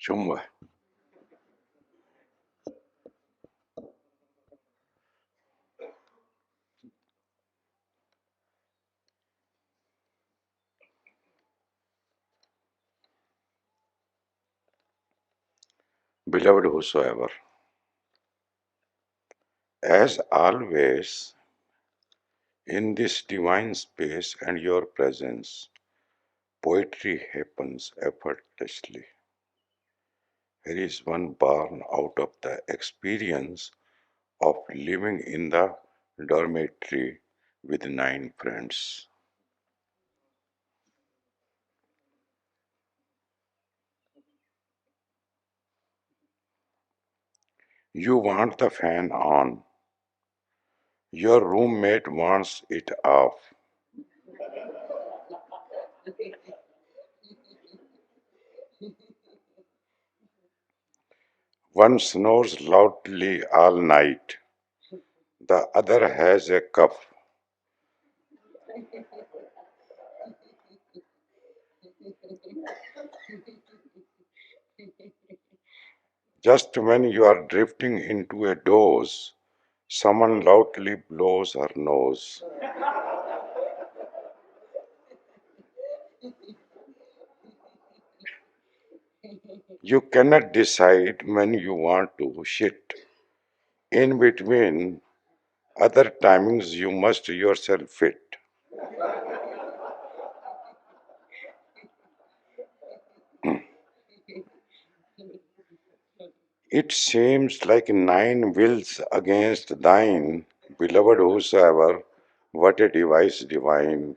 Chumba. Beloved whosoever, as always, in this divine space and your presence, poetry happens effortlessly. Here is one born out of the experience of living in the dormitory with 9 friends. You want the fan on, your roommate wants it off. One snores loudly all night, the other has a cough. Just when you are drifting into a doze, someone loudly blows her nose. You cannot decide when you want to shit. In between other timings, you must yourself fit. It seems like 9 wills against thine, beloved whosoever, what a device divine.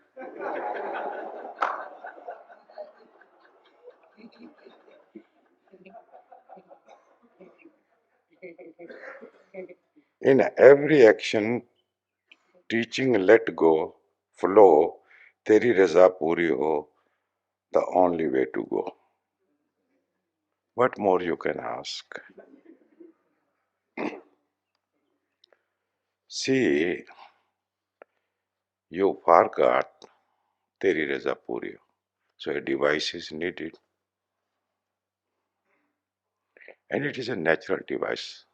In every action, teaching let go, flow, teri raza puri ho, the only way to go. What more you can ask? See, you forgot teri raza puri. So a device is needed, and it is a natural device,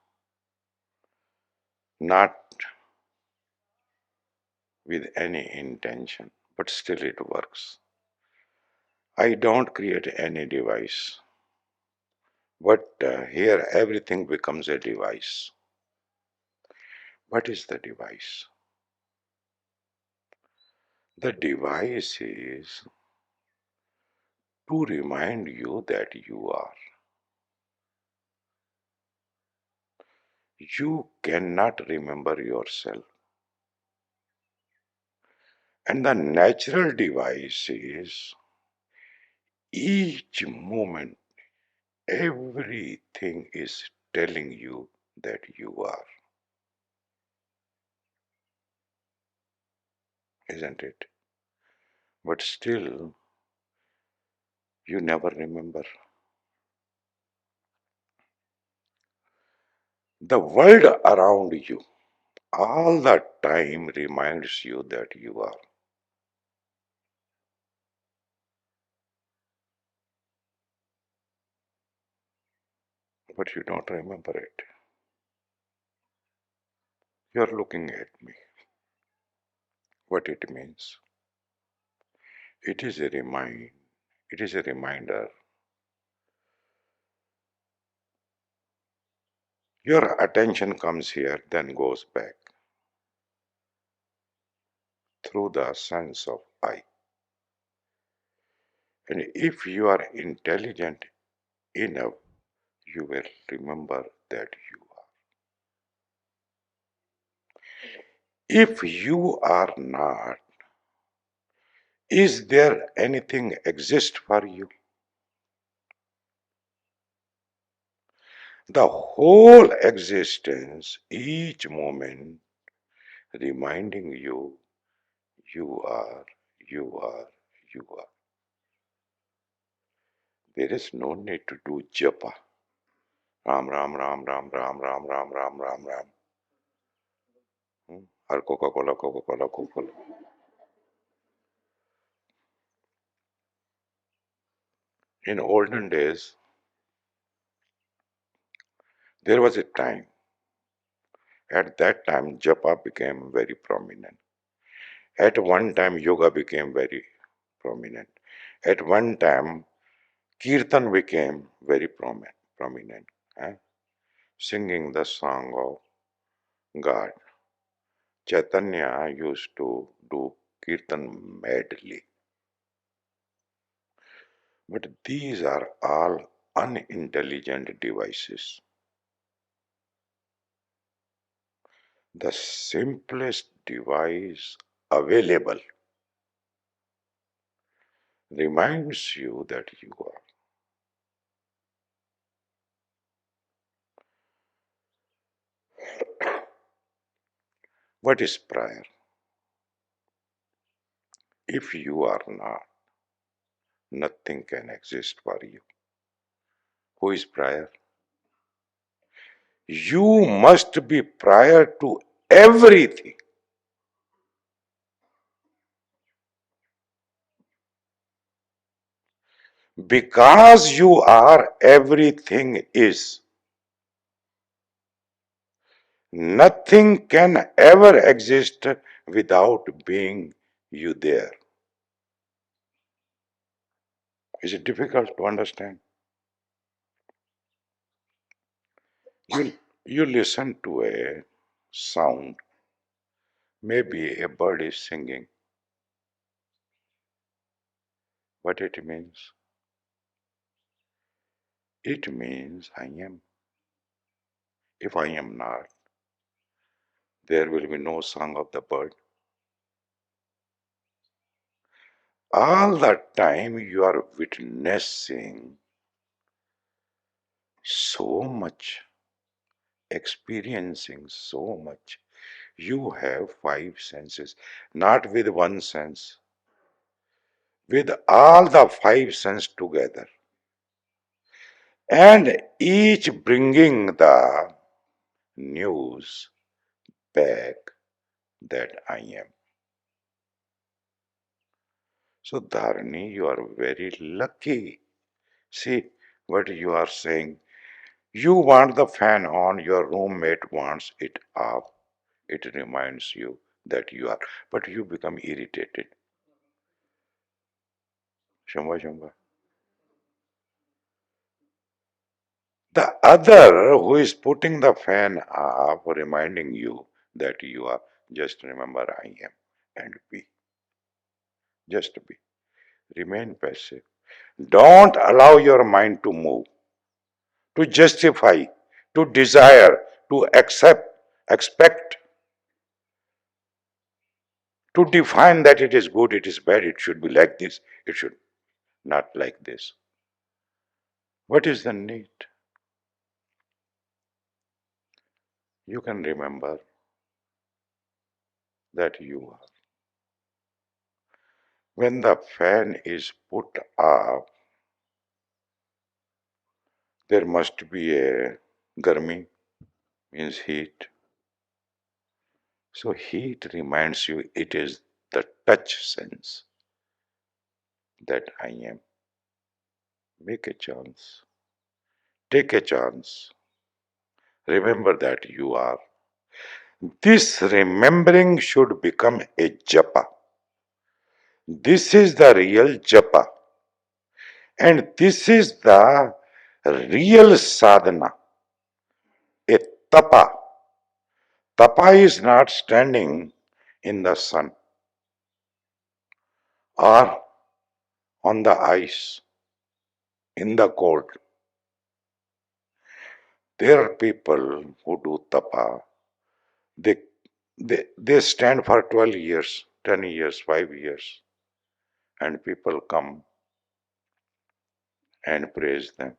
not with any intention, but still it works. I don't create any device, but here everything becomes a device. What is the device? The device is to remind you that you are. You cannot remember yourself. And the natural device is each moment, everything is telling you that you are, isn't it? But still, you never remember. The world around you all the time reminds you that you are, but you don't remember it. You're looking at me. What it means? It is a remind. It is a reminder. Your attention comes here, then goes back through the sense of I. And if you are intelligent enough, you will remember that you are. If you are not, is there anything exist for you? The whole existence, each moment, reminding you, you are, you are, you are. There is no need to do japa. Ram, Ram, Ram, Ram, Ram, Ram, Ram, Ram, Ram, Ram. Or Coca-Cola, Coca-Cola, Coca-Cola. In olden days, There was a time, at that time, japa became very prominent. At one time, yoga became very prominent. At one time, kirtan became very prominent. eh? Singing the song of God. Chaitanya used to do kirtan madly. But these are all unintelligent devices. The simplest device available reminds you that you are. What is prayer? If you are not, nothing can exist for you. Who is prayer? You must be prior to everything. Because you are, everything is. Nothing can ever exist without being you there. Is it difficult to understand? You, you listen to a sound, maybe a bird is singing. What it means? It means I am. If I am not, there will be no song of the bird. All the time you are witnessing so much, experiencing so much. You have five senses, not with one sense, with all the five senses together, and each bringing the news back that I am. So, Dharani, you are very lucky. See what you are saying. You want the fan on, your roommate wants it off. It reminds you that you are, but you become irritated. Shamba, shamba. The other who is putting the fan off, reminding you that you are, just remember I am and be. Just be. Remain passive. Don't allow your mind to move, to justify, to desire, to accept, expect, to define that it is good, it is bad, it should be like this, it should not like this. What is the need? You can remember that you are. When the fan is put up, there must be a garmi, means heat. So heat reminds you it is the touch sense that I am. Make a chance. Take a chance. Remember that you are. This remembering should become a japa. This is the real japa. And this is the real sadhana, a tapa. Tapa is not standing in the sun or on the ice in the cold. There are people who do tapa. They, they stand for 12 years, 10 years, 5 years, and people come and praise them.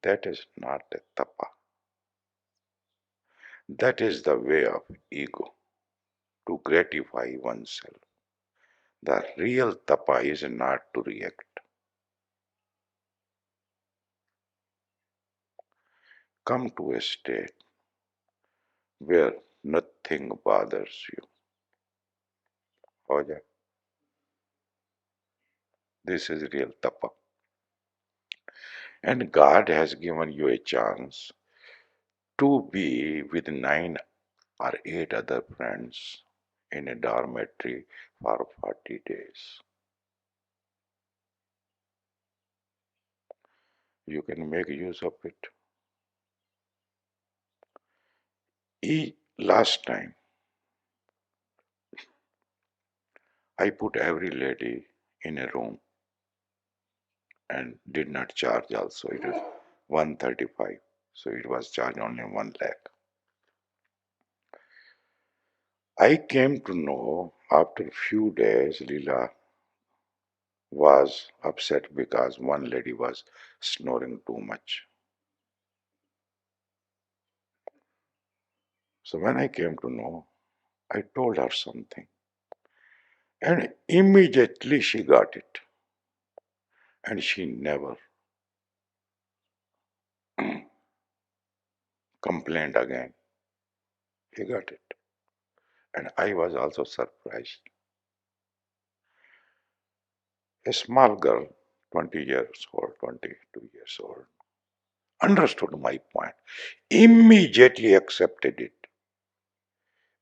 That is not a tapa. That is the way of ego to gratify oneself. The real tapa is not to react. Come to a state where nothing bothers you. हो जाए. This is real tapa. And God has given you a chance to be with nine or eight other friends in a dormitory for 40 days. You can make use of it. Last time, I put every lady in a room and did not charge also. It was 135. So it was charged only 1 lakh. I came to know after few days Leela was upset because one lady was snoring too much. So when I came to know, I told her something. And immediately she got it. And she never complained again. He got it. And I was also surprised. A small girl, 20 years old, 22 years old, understood my point, immediately accepted it,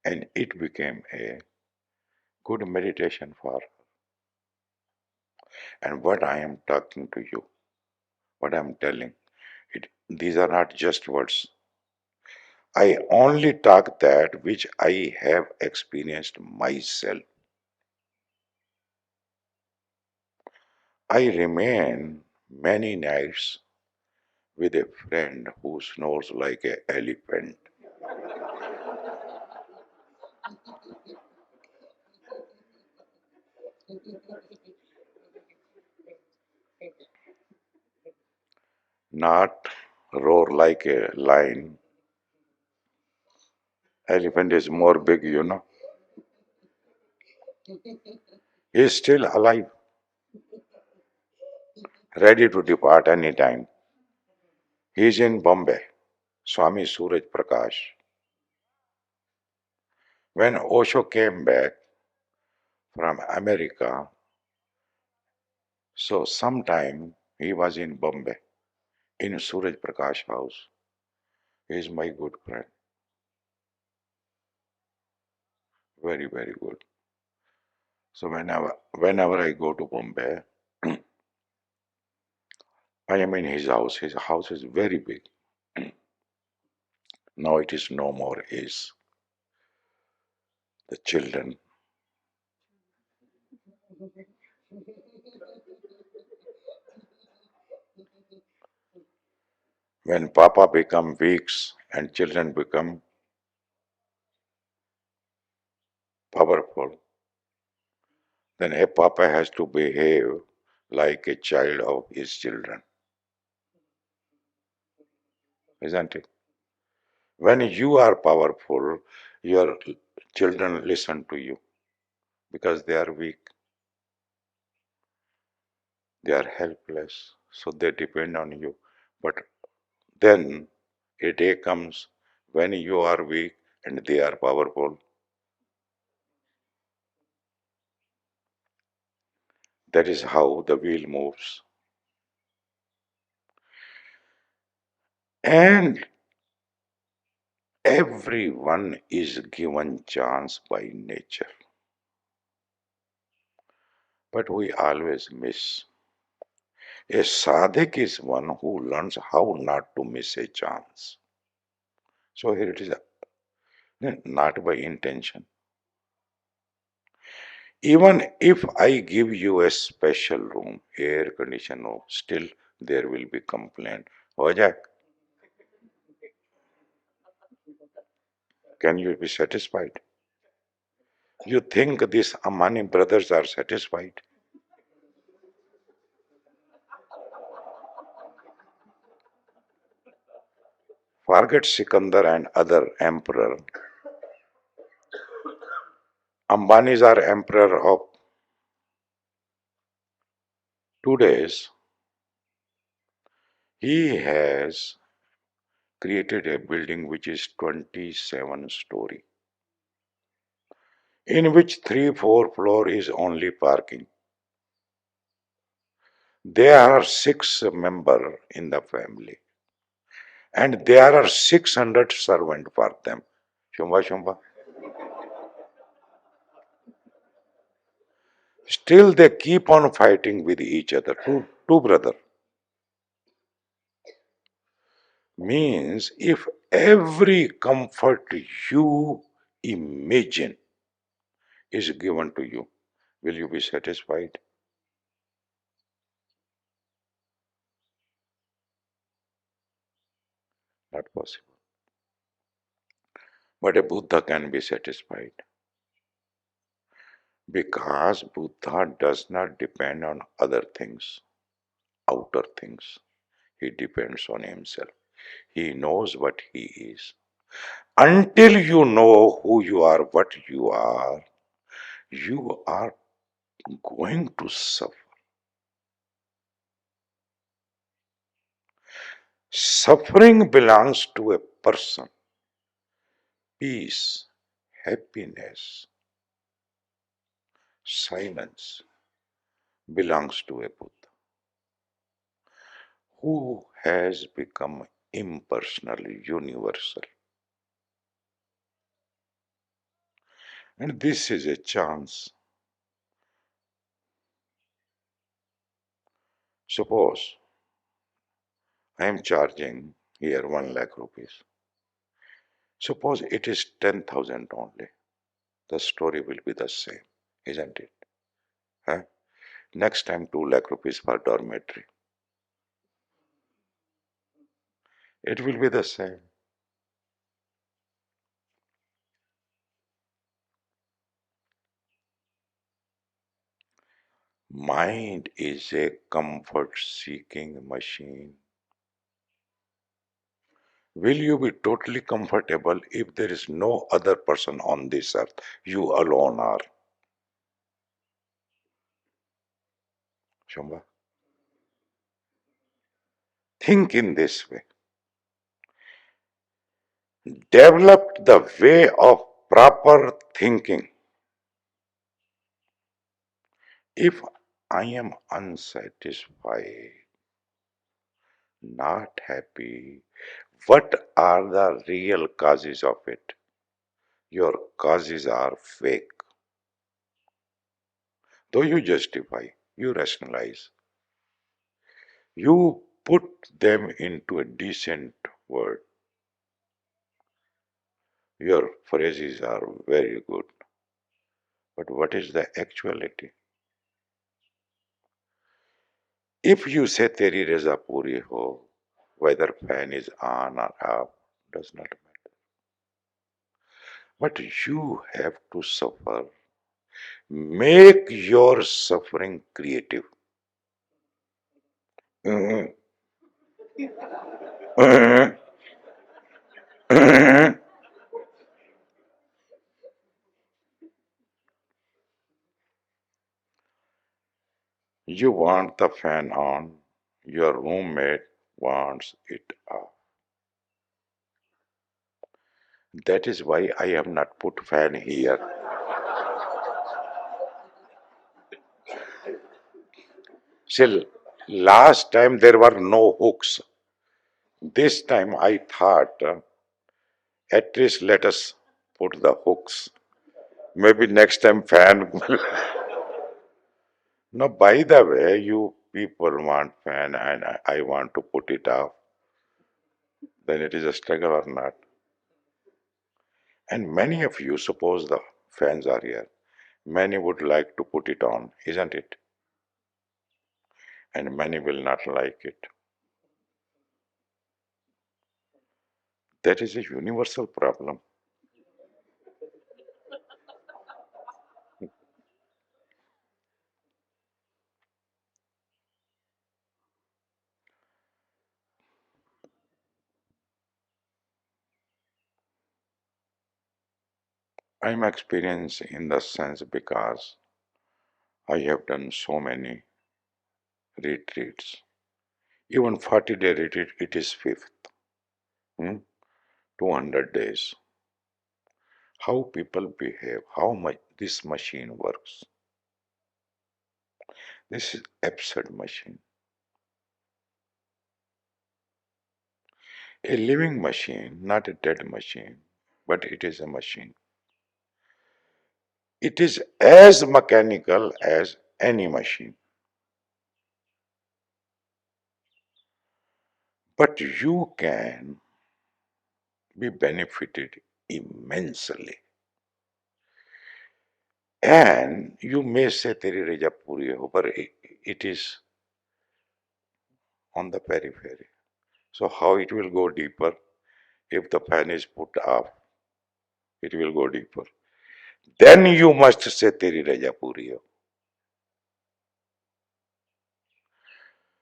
and it became a good meditation for her. And what I am talking to you, what I am telling, these are not just words. I only talk that which I have experienced myself. I remain many nights with a friend who snores like an elephant. Not roar like a lion. Elephant is more big, you know. He is still alive, ready to depart any time. He is in Bombay, Swami Suraj Prakash. When Osho came back from America, so sometime he was in Bombay, in Suraj Prakash house. He is my good friend, very, very good. So whenever I go to Bombay, I am in his house. His house is very big. Now it is no more. Is the children when Papa become weak and children become powerful, then a Papa has to behave like a child of his children, isn't it? When you are powerful, your children listen to you because they are weak, they are helpless, so they depend on you. But then a day comes when you are weak and they are powerful. That is how the wheel moves. And everyone is given chance by nature. But we always miss. A sadhak is one who learns how not to miss a chance. So here it is, not by intention. Even if I give you a special room, air conditioned room, still there will be complaint. Oh, Jack, can you be satisfied? You think these Amani brothers are satisfied? Forget Sikandar and other emperor. Ambanis are emperor of 2 days. He has created a building which is 27 story, in which 3 4 floor is only parking. There are six members in the family, and there are 600 servants for them. Shumba, shumba. Still, they keep on fighting with each other. Two brother. Means if every comfort you imagine is given to you, will you be satisfied? Not possible. But a Buddha can be satisfied because Buddha does not depend on other things, outer things. He depends on himself. He knows what he is. Until you know who you are, what you are going to suffer. Suffering belongs to a person. Peace, happiness, silence belongs to a Buddha who has become impersonal, universal. And this is a chance. Suppose I am charging here 1 lakh rupees. Suppose it is 10,000 only. The story will be the same, isn't it? Huh? Next time 2 lakh rupees for dormitory. It will be the same. Mind is a comfort seeking machine. Will you be totally comfortable if there is no other person on this earth? You alone are. Shamba, think in this way. Develop the way of proper thinking. If I am unsatisfied, not happy, what are the real causes of it? Your causes are fake. Though you justify, you rationalize, you put them into a decent word. Your phrases are very good, but what is the actuality? If you say teri reza puri ho, whether fan is on or off, does not matter. But you have to suffer. Make your suffering creative. Mhm. Mhm. Mhm. You want the fan on, your roommate wants it off. That is why I have not put fan here. Still, last time there were no hooks. This time I thought, at least let us put the hooks. Maybe next time fan. No, by the way, you people want fan and I want to put it off. Then it is a struggle or not. And many of you, suppose the fans are here, many would like to put it on, isn't it? And many will not like it. That is a universal problem. I'm experienced in the sense because I have done so many retreats. Even 40-day retreat, it is fifth. Hmm? 200 days. How people behave, how much this machine works. This is absurd machine. A living machine, not a dead machine, but it is a machine. It is as mechanical as any machine. But you can be benefited immensely. And you may say Teri Reja Puri ho, but it is on the periphery. So how it will go deeper? If the fan is put off, it will go deeper. Then you must say Teri Reja Puri ho.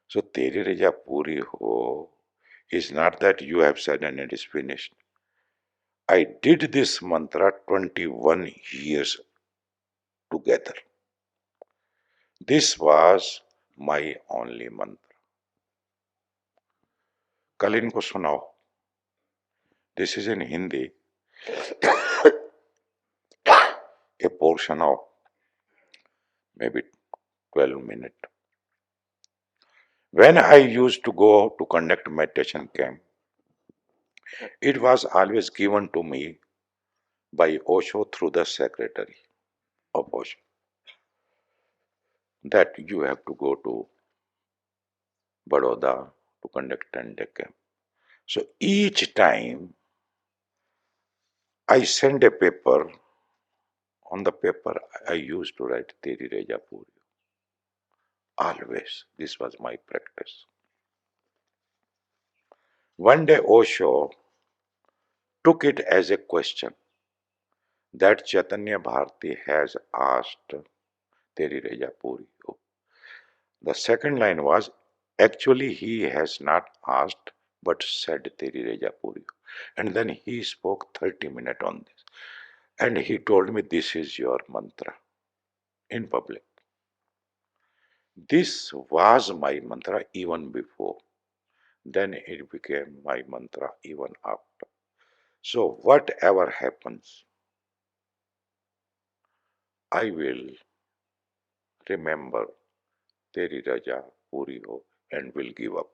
So Teri Reja Puri ho is not that you have said and it is finished. I did this mantra 21 years together. This was my only mantra. कल इनको सुनाओ. This is in Hindi, a portion of maybe 12 minutes. When I used to go to conduct meditation camp, it was always given to me by Osho through the secretary of Osho that you have to go to Baroda to conduct a camp. So each time I send a paper, on the paper I used to write Teri Reja Puri. Always, this was my practice. One day Osho took it as a question that Chaitanya Bharati has asked Teri Reja Puri. The second line was, actually he has not asked but said Teri Reja Puri. And then he spoke 30 minutes on this. And he told me, this is your mantra in public. This was my mantra even before. Then it became my mantra even after. So whatever happens, I will remember Teri Raja Puri ho and will give up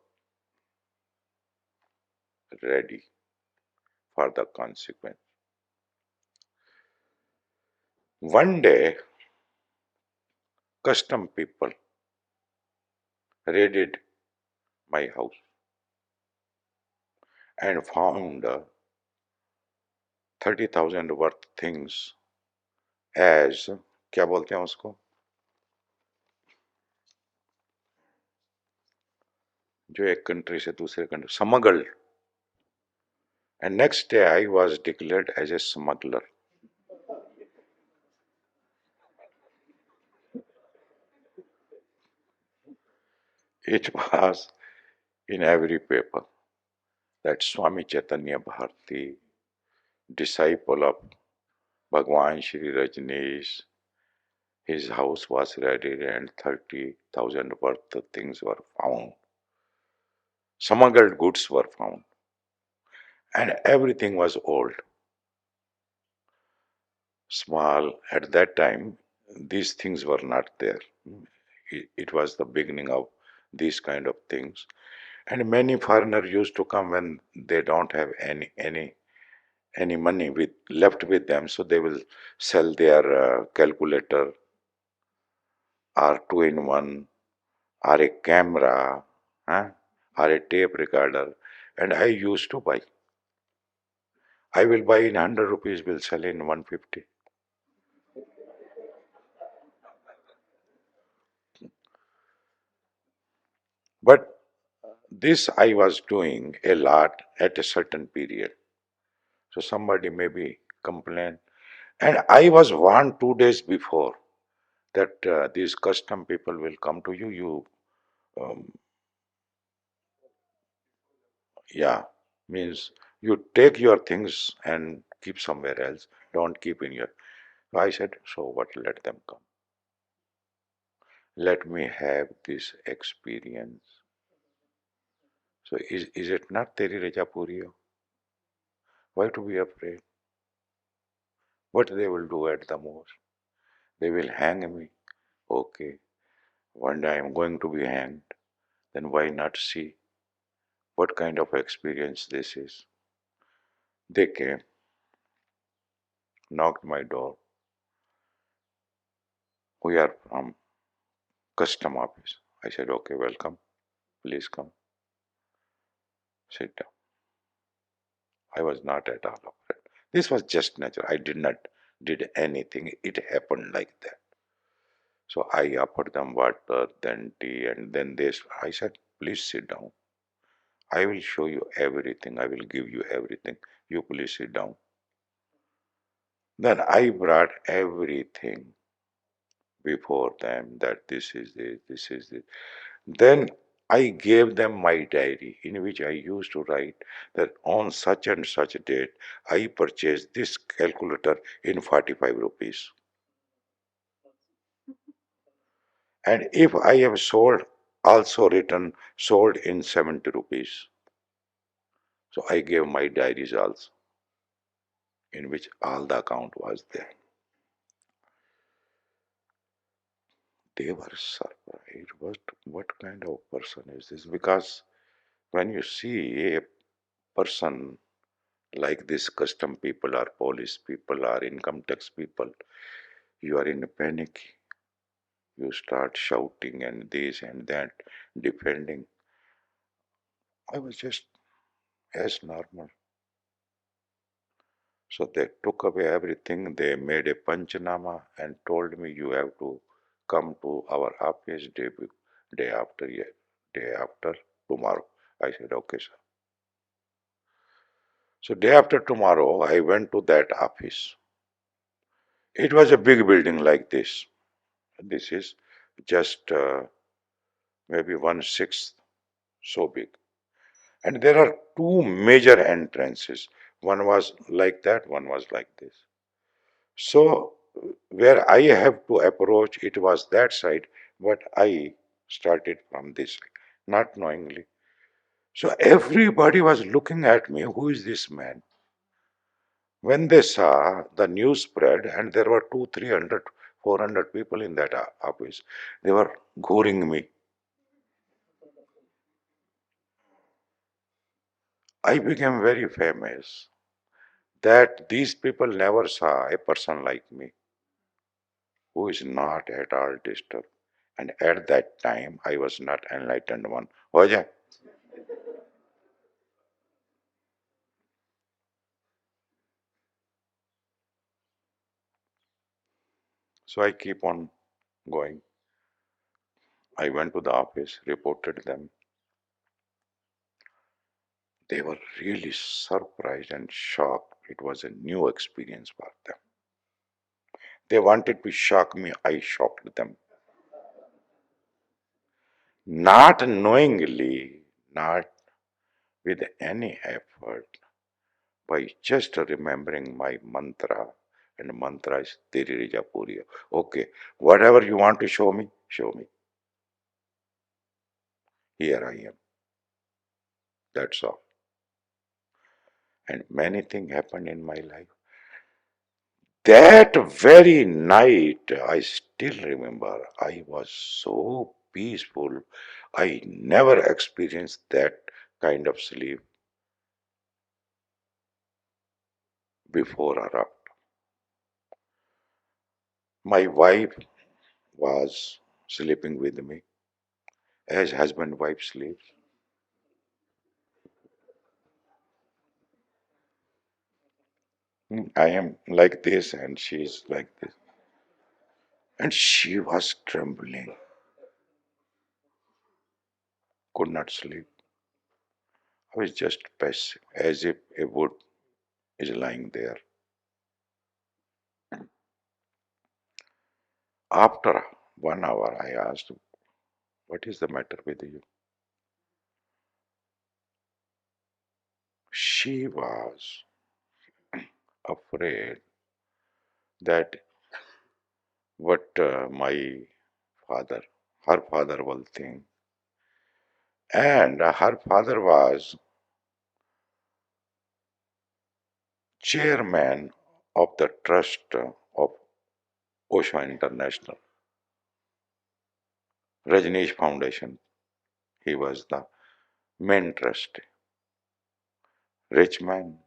ready for the consequence. One day, custom people raided my house and found 30,000 worth things as क्या बोलते हैं उसको जो एक country से दूसरे country smuggled. And next day I was declared as a smuggler. It was in every paper that Swami Chaitanya Bharati, disciple of Bhagwan Shri Rajneesh, his house was raided and 30,000 worth of things were found. Smuggled goods were found. And everything was old, small. At that time, these things were not there. It was the beginning of these kind of things. And many foreigners used to come when they don't have any money with left with them, so they will sell their calculator or two-in-one or a camera, huh, or a tape recorder, and I used to buy. I will buy in 100 rupees, will sell in 150. But this I was doing a lot at a certain period. So somebody maybe complained, and I was warned 2 days before that these custom people will come to you. Um, yeah, means you take your things and keep somewhere else. Don't keep in your. So I said, so what? Let them come. Let me have this experience. So is it not Teri Reja Puriyo? Why to be afraid? What they will do at the most? They will hang me. Okay, one day I am going to be hanged. Then why not see what kind of experience this is. They came, knocked my door. We are from custom office. I said, okay, welcome. Please come, sit down. I was not at all afraid. This was just natural. I did not did anything. It happened like that. So I offered them water, then tea, and then this. I said, please sit down. I will show you everything. I will give you everything. You please sit down. Then I brought everything before them that this is this, this is this. Then I gave them my diary in which I used to write that on such and such a date I purchased this calculator in 45 rupees. And if I have sold, also written sold in 70 rupees. So I gave my diaries also in which all the account was there. They were surprised. What kind of person is this? Because when you see a person like this, custom people or police people or income tax people, you are in a panic. You start shouting and this and that, defending. I was just as normal. So they took away everything. They made a panchanama and told me you have to come to our office day after day after tomorrow. I said okay, sir. So day after tomorrow, I went to that office. It was a big building like this. This is just maybe 1/6 so big. And there are two major entrances. One was like that, one was like this. So where I have to approach, it was that side, but I started from this side, not knowingly. So everybody was looking at me, who is this man? When they saw the news spread, and there were 200, 300, 400 people in that office, they were goring me. I became very famous that these people never saw a person like me who is not at all disturbed. And at that time, I was not enlightened one. Hoja. So I keep on going. I went to the office, reported them. They were really surprised and shocked. It was a new experience for them. They wanted to shock me, I shocked them. Not knowingly, not with any effort, by just remembering my mantra. And mantra is Teri Rija Puri. Okay, whatever you want to show me, show me. Here I am. That's all. And many things happened in my life. That very night, I still remember, I was so peaceful. I never experienced that kind of sleep before or after. My wife was sleeping with me as husband wife sleeps. I am like this and she's like this. And she was trembling, could not sleep. I was just passive, as if a wood is lying there. After 1 hour, I asked, what is the matter with you? She was afraid that what my father, her father will think. And her father was chairman of the trust of Osha International, Rajneesh Foundation. He was the Men trust, rich man,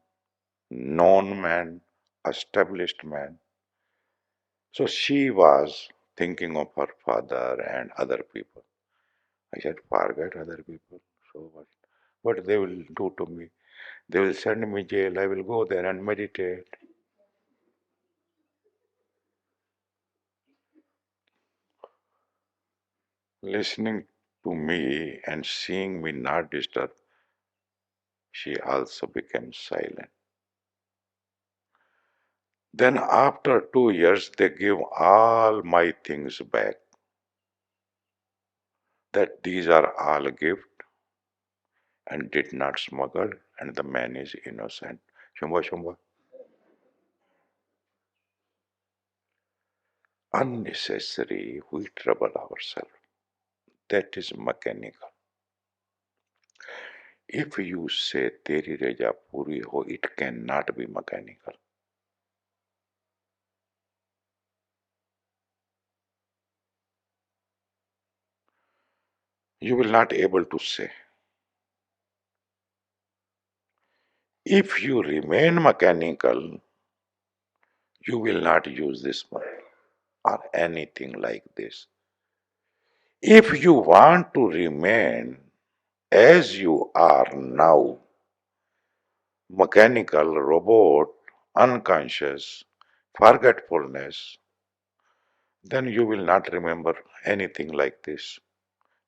known man, established man. So she was thinking of her father and other people. I said, forget other people. So what? What they will do to me? They will send me jail. I will go there and meditate. Listening to me and seeing me not disturbed, she also became silent. Then after 2 years, they give all my things back. That these are all gift and did not smuggle, and the man is innocent. Shambha, Shambha. Unnecessary, we trouble ourselves. That is mechanical. If you say Teri Reja Puri ho, it cannot be mechanical. You will not able to say. If you remain mechanical, you will not use this money or anything like this. If you want to remain as you are now, mechanical, robot, unconscious, forgetfulness, then you will not remember anything like this.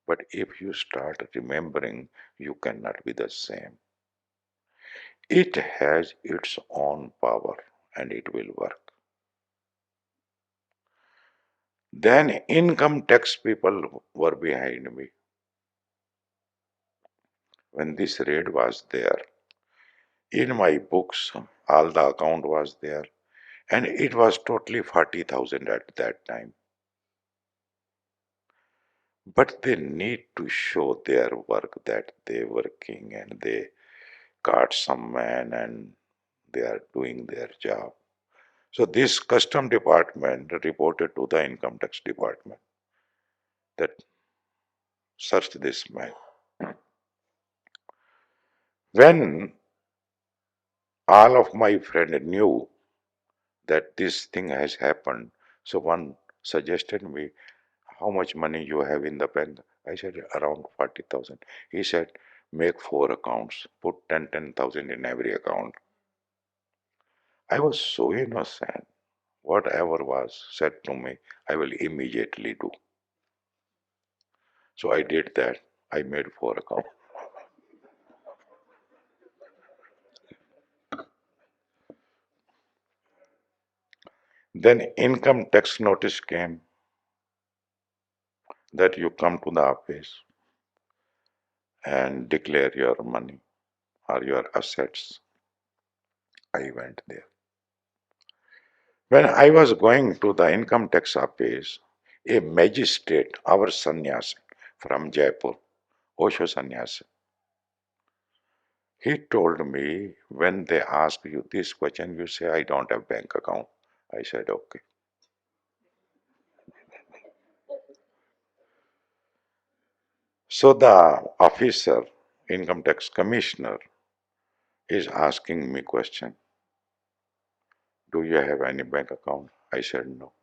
But if you start remembering, you cannot be the same. It has its own power and it will work. Then income tax people were behind me. When this raid was there, in my books, all the account was there, and it was totally 40,000 at that time. But they need to show their work that they working and they caught some man and they are doing their job. So this custom department reported to the income tax department that searched this man. When all of my friends knew that this thing has happened, so one suggested me, how much money you have in the bank? I said around 40,000. He said, make four accounts, put 10,000 in every account. I was so innocent. Whatever was said to me, I will immediately do. So I did that. I made four accounts. Then income tax notice came that you come to the office and declare your money or your assets. I went there. When I was going to the income tax office, a magistrate, our sannyasi from Jaipur, Osho sannyasi, he told me when they ask you this question, you say, I don't have bank account. I said, okay. So the officer, income tax commissioner, is asking me question, do you have any bank account? I said no.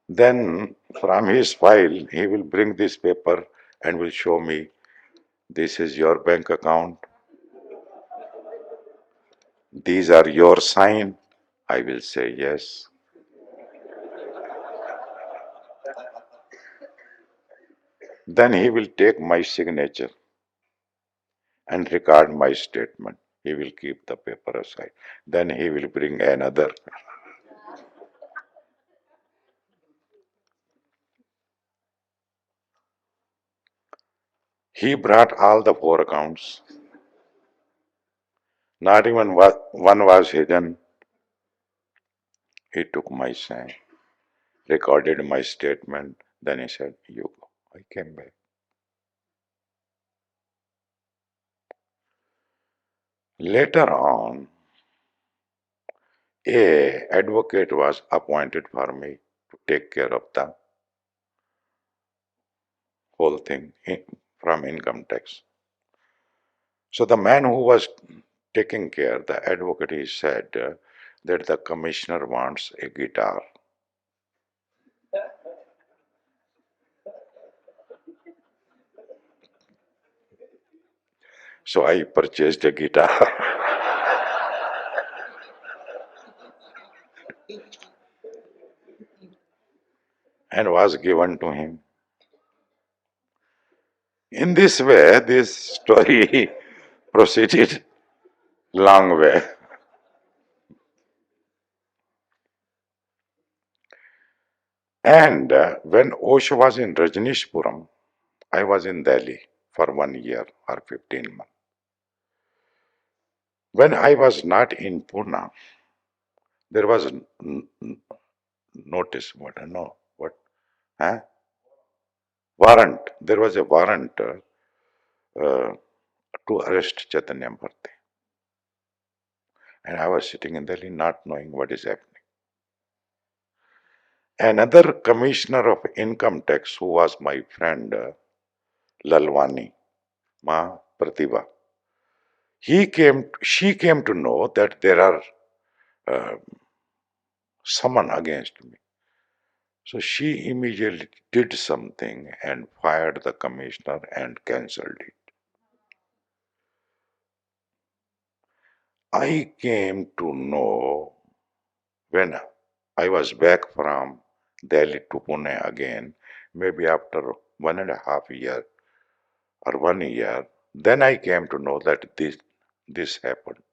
Then from his file, he will bring this paper and will show me, this is your bank account. These are your sign. I will say yes. Then he will take my signature and record my statement. He will keep the paper aside. Then he will bring another. He brought all the four accounts. Not even one was hidden. He took my sign, recorded my statement. Then he said, you go. I came back. Later on, a advocate was appointed for me to take care of the whole thing from income tax. So the man who was taking care, the advocate, he said that the commissioner wants a guitar. So I purchased a guitar and was given to him. In this way, this story proceeded long way. And when Osho was in Rajnishpuram, I was in Delhi for 1 year or 15 months. When I was not in Pune, there was notice, what, no, what, huh? Warrant. There was a warrant uh, to arrest Chaitanya Bharti. And I was sitting in Delhi not knowing what is happening. Another commissioner of income tax who was my friend, Lalwani, Ma Pratibha, she came to know that there are uh, summon against me. So she immediately did something and fired the commissioner and cancelled it. I came to know when I was back from Delhi to Pune again, maybe after 1.5 years or 1 year, then I came to know that this happened.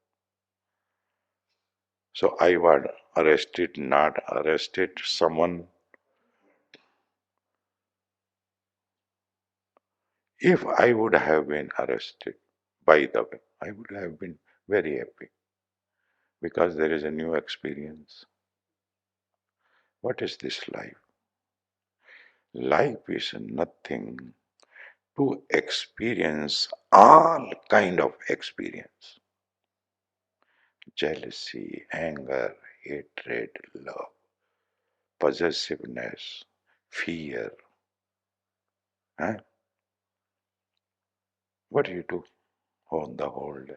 So I was arrested, not arrested, someone. If I would have been arrested, by the way, I would have been very happy because there is a new experience. What is this life? Life is nothing to experience all kind of experience. Jealousy, anger, hatred, love, possessiveness, fear. Huh? What do you do on the whole day?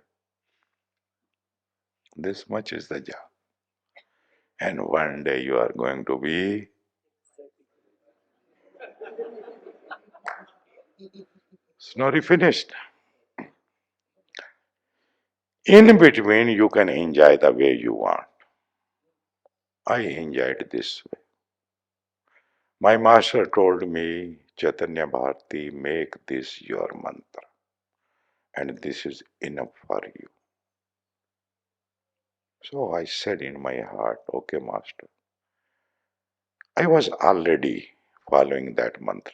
This much is the job. And one day you are going to be snorri finished. In between, you can enjoy the way you want. I enjoyed this way. My master told me, Chaitanya Bharti, make this your mantra, and this is enough for you. So I said in my heart, okay, master. I was already following that mantra.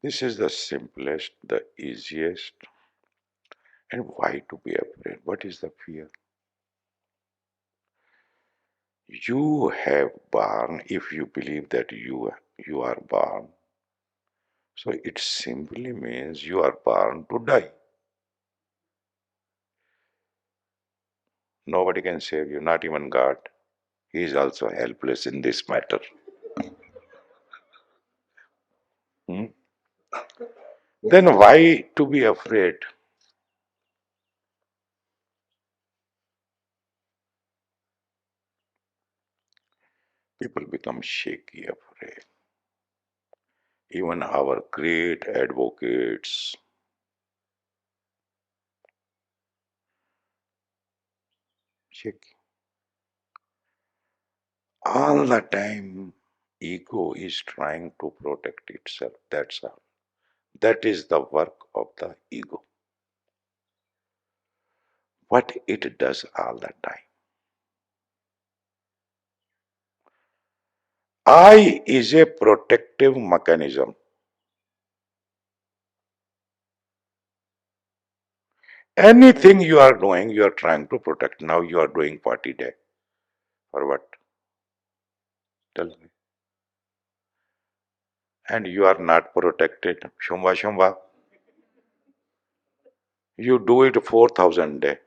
This is the simplest, the easiest, and why to be afraid? What is the fear? You have born, if you believe that you are born, so it simply means you are born to die. Nobody can save you, not even God. He is also helpless in this matter. Hmm? Then why to be afraid? People become shaky, afraid. Even our great advocates, shaky. All the time, ego is trying to protect itself. That's all. That is the work of the ego. What it does all the time. I is a protective mechanism. Anything you are doing, you are trying to protect. Now you are doing party day. For what? Tell me. And you are not protected. Shumba Shumba. You do it 4,000 day.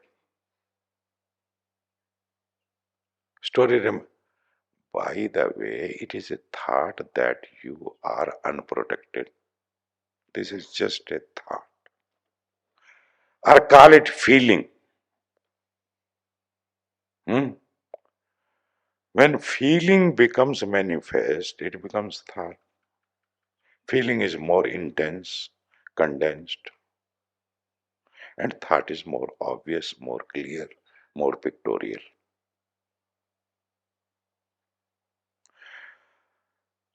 Story. By the way, it is a thought that you are unprotected. This is just a thought. Or call it feeling. Hmm? When feeling becomes manifest, it becomes thought. Feeling is more intense, condensed, and thought is more obvious, more clear, more pictorial.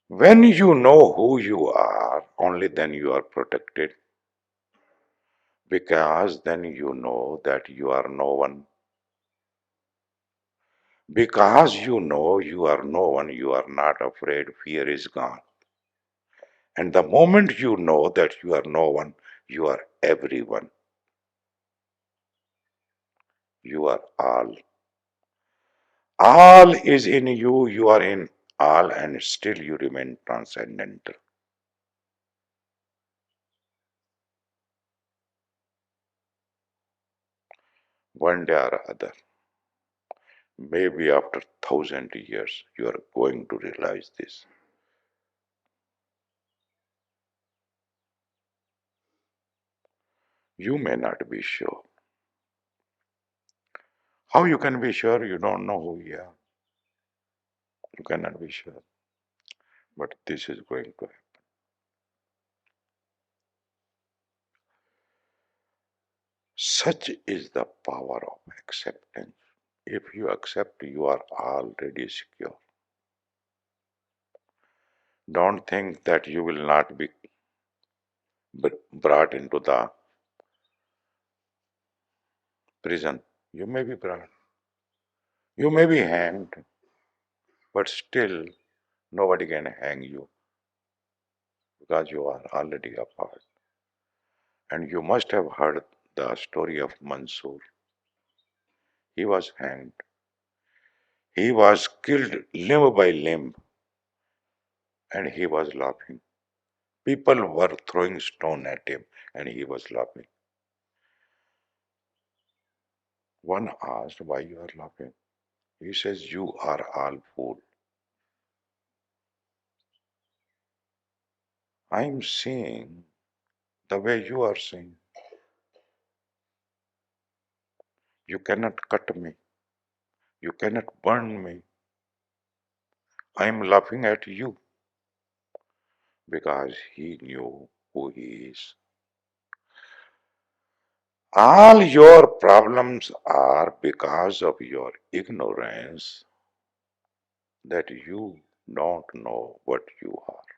When you know who you are, only then you are protected, because then you know that you are no one. Because you know you are no one, you are not afraid, fear is gone. And the moment you know that you are no one, you are everyone. You are all. All is in you, you are in all, and still you remain transcendental. One day or other, maybe after 1,000 years, you are going to realize this. You may not be sure. How you can be sure you don't know who you are? You cannot be sure. But this is going to happen. Such is the power of acceptance. If you accept, you are already secure. Don't think that you will not be brought into the prison. You may be brought. You may be hanged, but still nobody can hang you because you are already apart. And you must have heard the story of Mansoor. He was hanged. He was killed limb by limb, and he was laughing. People were throwing stone at him, and he was laughing. One asked, "Why you are laughing?" He says, "You are all fool. I am seeing the way you are seeing. You cannot cut me. You cannot burn me. I am laughing at you," because he knew who he is. All your problems are because of your ignorance that you don't know what you are.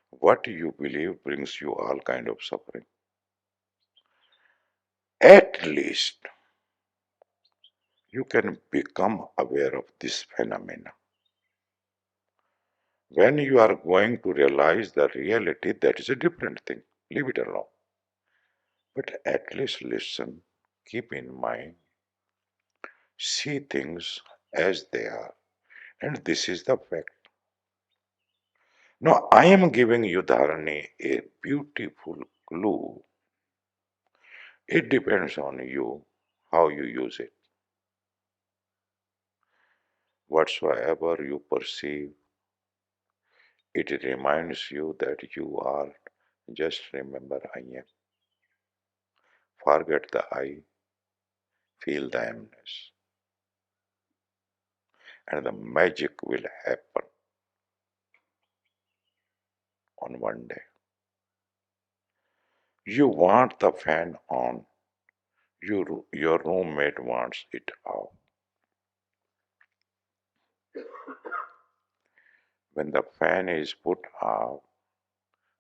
What you believe brings you all kind of suffering. At least you can become aware of this phenomena. When you are going to realize the reality, that is a different thing. Leave it alone. But at least listen, keep in mind, see things as they are. And this is the fact. Now, I am giving you, Dharani, a beautiful clue. It depends on you how you use it. Whatsoever you perceive, it reminds you that you are. Just remember I am. Forget the I, feel the emness, and the magic will happen on one day. You want the fan on, your roommate wants it off. When the fan is put off,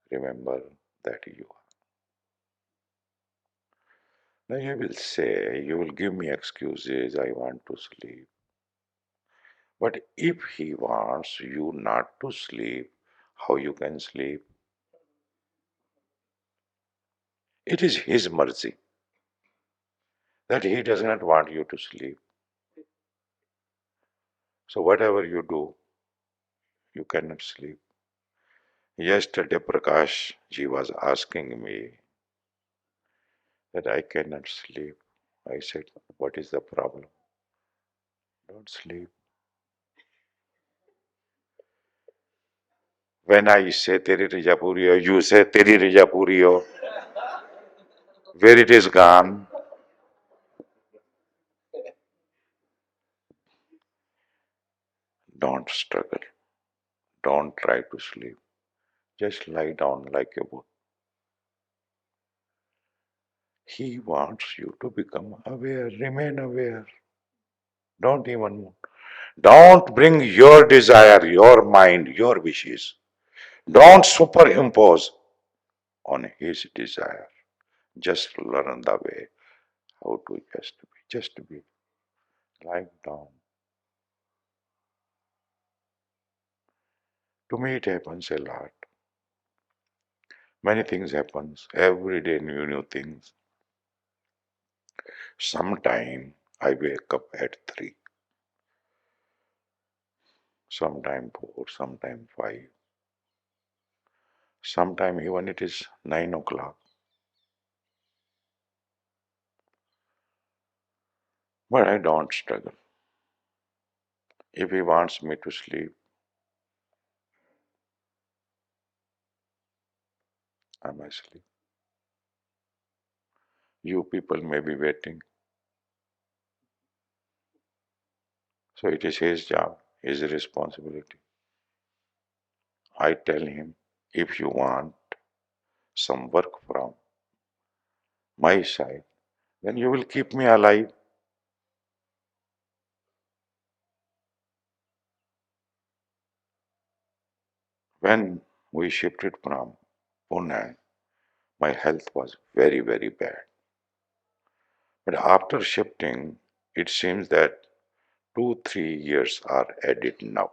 remember that you are. Now you will say, you will give me excuses, I want to sleep. But if he wants you not to sleep, how you can sleep? It is his mercy that he does not want you to sleep. So whatever you do, you cannot sleep. Yesterday Prakash ji was asking me that I cannot sleep. I said, what is the problem? Don't sleep. When I say Teri Rija Puri Ho, you say Teri Rija Puri Ho. Where it is gone, don't struggle. Don't try to sleep. Just lie down like a book. He wants you to become aware, remain aware. Don't even move. Don't bring your desire, your mind, your wishes. Don't superimpose on his desire. Just learn the way how to just be, lie down. To me, it happens a lot. Many things happens every day, new things. Sometime I wake up at 3, sometime 4, sometime 5, sometime even it is 9 o'clock. But I don't struggle. If he wants me to sleep, I'm asleep. You people may be waiting. So it is his job, his responsibility. I tell him, if you want some work from my side, then you will keep me alive. When we shifted from Pune, my health was very bad. But after shifting, it seems that 2, 3 years are added now.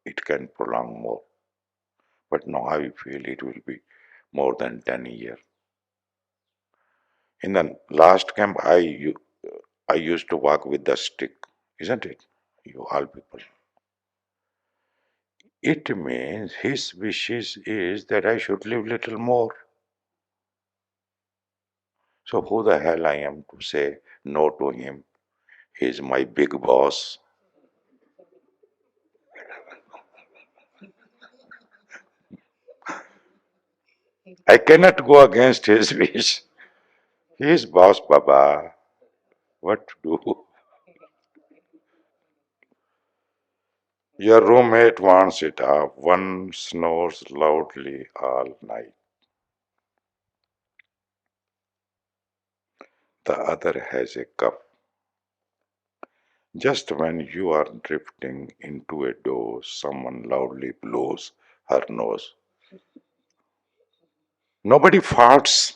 It can prolong more. But now I feel it will be more than 10 years. In the last camp, I used to walk with the stick, isn't it? You all people. It means his wishes is that I should live little more. So who the hell I am to say no to him? He's my big boss. I cannot go against his wish. He's boss, Baba. What to do? Your roommate wants it up. One snores loudly all night. The other has a cup. Just when you are drifting into a doze, someone loudly blows her nose. Nobody farts.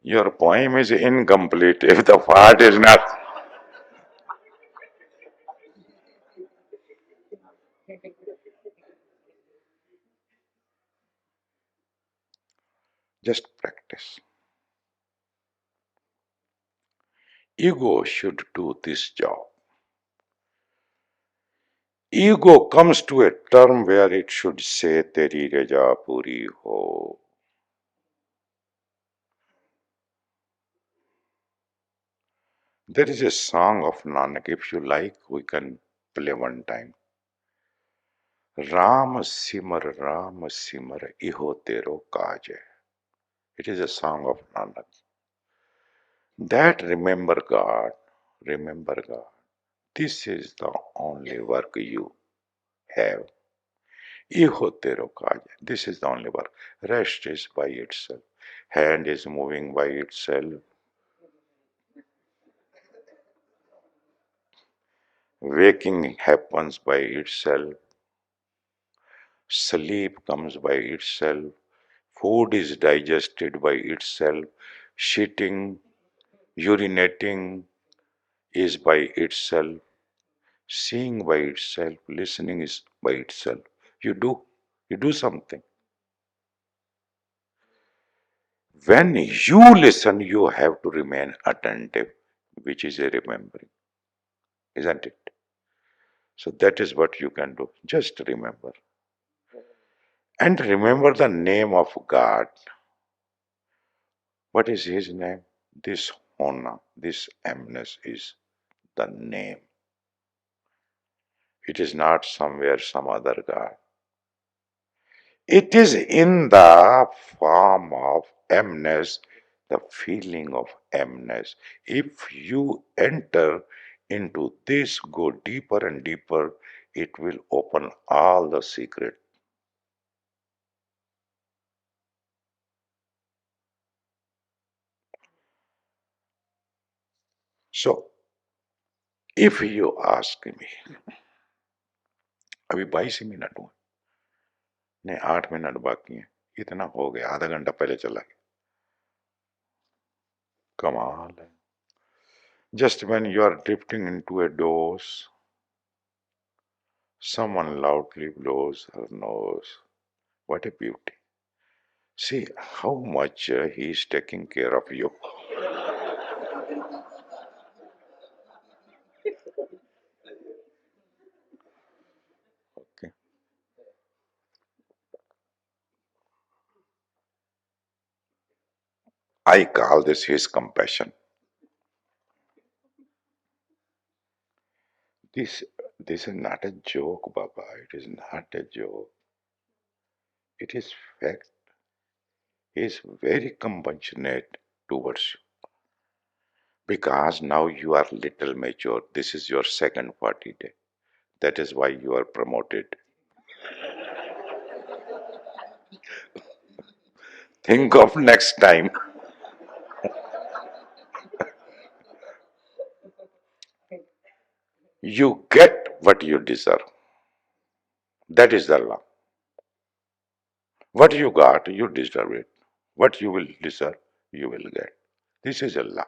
Your poem is incomplete if the fart is not. Just practice. Ego should do this job. Ego comes to a term where it should say Teri Raja Puri Ho. There is a song of Nanak, if you like, we can play one time. Ram simar, iho tero kaaj hai. It is a song of Nanak. That remember God. This is the only work you have. Iho tero kaaj. This is the only work. Rest is by itself. Hand is moving by itself. Waking happens by itself. Sleep comes by itself. Food is digested by itself. Shitting, urinating is by itself. Seeing by itself. Listening is by itself. You do. You do something. When you listen, you have to remain attentive, which is a remembering, isn't it? So that is what you can do. Just remember. And remember the name of God. What is his name? This hona, this emness is the name. It is not somewhere some other God. It is in the form of emness, the feeling of emness. If you enter into this, go deeper and deeper, it will open all the secret. So, if you ask me, अभी 22 ही minute हुए, नहीं 8 minute बाकी हैं, इतना हो गया, आधा घंटा पहले चला गया, कमाल है. Just when you are drifting into a doze, someone loudly blows her nose. What a beauty. See how much he is taking care of you. Okay. I call this his compassion. This this is not a joke, Baba. It is not a joke. It is fact. He is very compassionate towards you because now you are little mature. This is your second 40 day. That is why you are promoted. Think of next time. You get what you deserve. That is the law. What you got, you deserve it. What you will deserve, you will get. This is a law.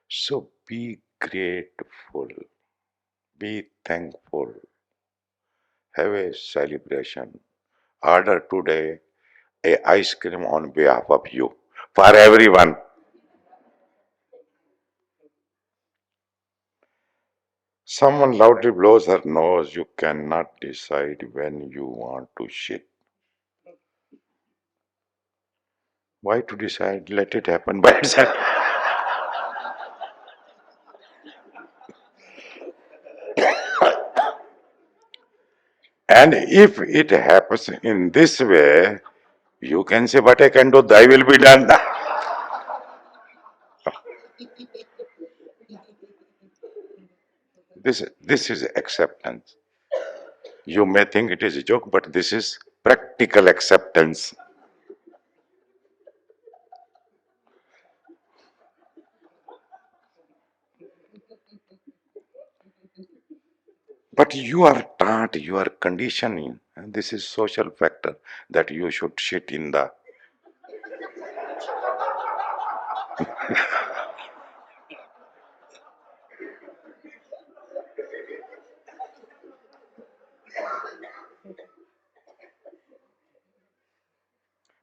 So be grateful, be thankful, have a celebration. Order today a ice cream on behalf of you for everyone. Someone loudly blows her nose. You cannot decide when you want to shit. Why to decide? Let it happen by itself. And if it happens in this way, you can say, "What I can do, thy will be done." This is acceptance. You may think it is a joke, but this is practical acceptance. But you are taught, you are conditioning, and this is social factor that you should shit in the.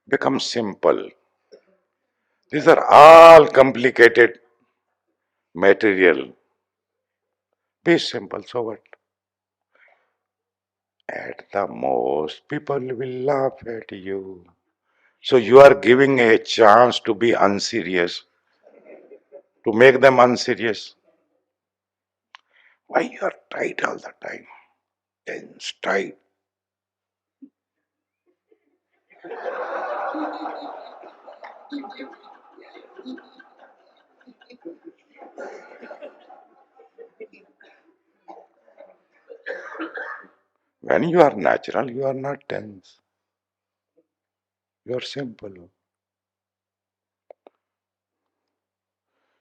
Become simple. These are all complicated material. Be simple, so what? At the most, people will laugh at you. So you are giving a chance to be unserious, to make them unserious. Why you are tight all the time? Tense, tight. When you are natural, you are not tense. You are simple.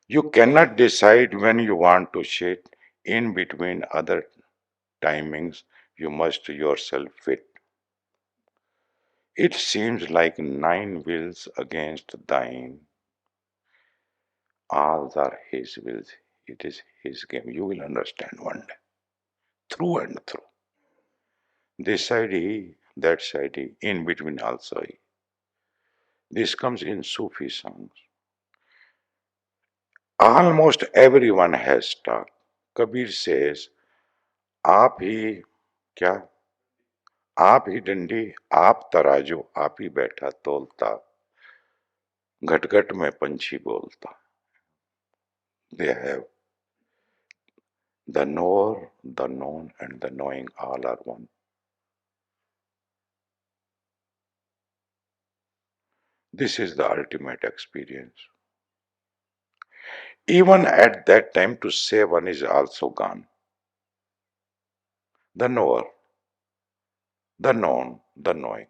You cannot decide when you want to shit in between other timings. You must yourself fit. It seems like nine wills against thine. All are his wills. It is his game. You will understand one day. Through and through. This side he, that side he, in between also he. This comes in Sufi songs. Almost everyone has talked. Kabir says, आप ही क्या आप ही डंडी आप तराजू आप ही बैठा तोलता घट में पंछी बोलता. They have the knower, the known, and the knowing all are one. This is the ultimate experience. Even at that time, to say one is also gone. The knower, the known, the knowing.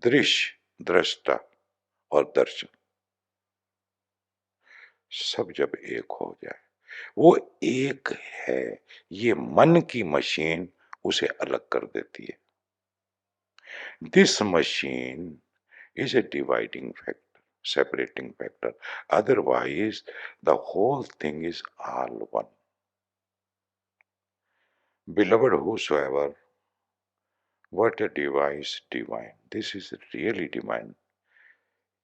दृश्य, दृष्टा और दर्शन सब जब एक हो जाए, वो एक है, ये मन की मशीन उसे अलग कर देती है. This machine is a dividing factor, separating factor. Otherwise, the whole thing is all one. Beloved whosoever, what a device divine. This is really divine.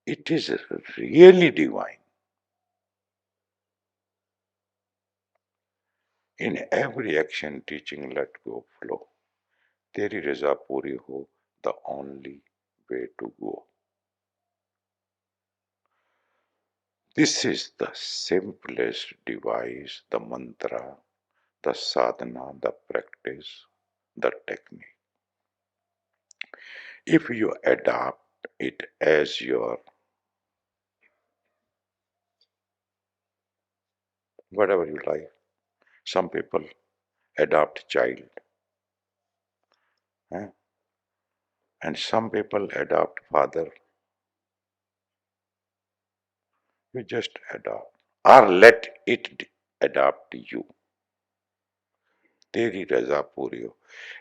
It is really divine. In every action, teaching, let go, flow. Teri raza puri ho, the only way to go. This is the simplest device, the mantra, the sadhana, the practice, the technique. If you adopt it as your whatever you like, some people adopt child, eh? And some people adopt father. You just adopt, or let it adopt you. Teri raza puri ho.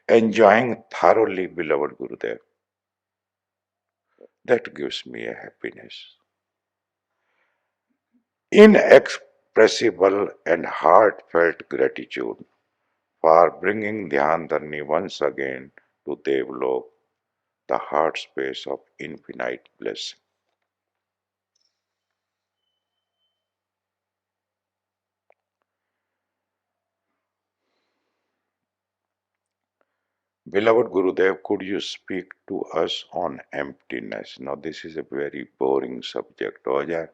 Enjoying thoroughly, beloved Gurudev. That gives me a happiness. Inexpressible and heartfelt gratitude for bringing Dhyan Dharani once again to Devlok, the heart space of infinite blessing. Beloved Gurudev, could you speak to us on emptiness? Now, this is a very boring subject. Oh, yeah,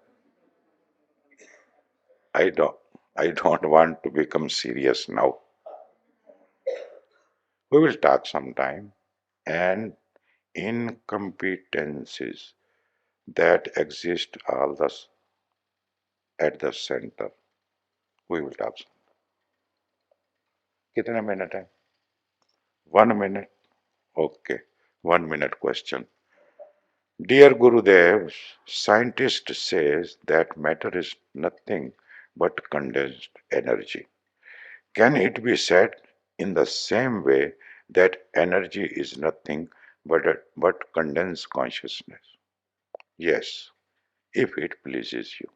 I don't, I don't want to become serious now. We will talk sometime. And incompetencies that exist all this at the center. We will talk. कितने minute है? 1 minute. Okay. 1 minute question. Dear Gurudev, scientist says that matter is nothing but condensed energy. Can it be said in the same way that energy is nothing but condensed consciousness? Yes, if it pleases you.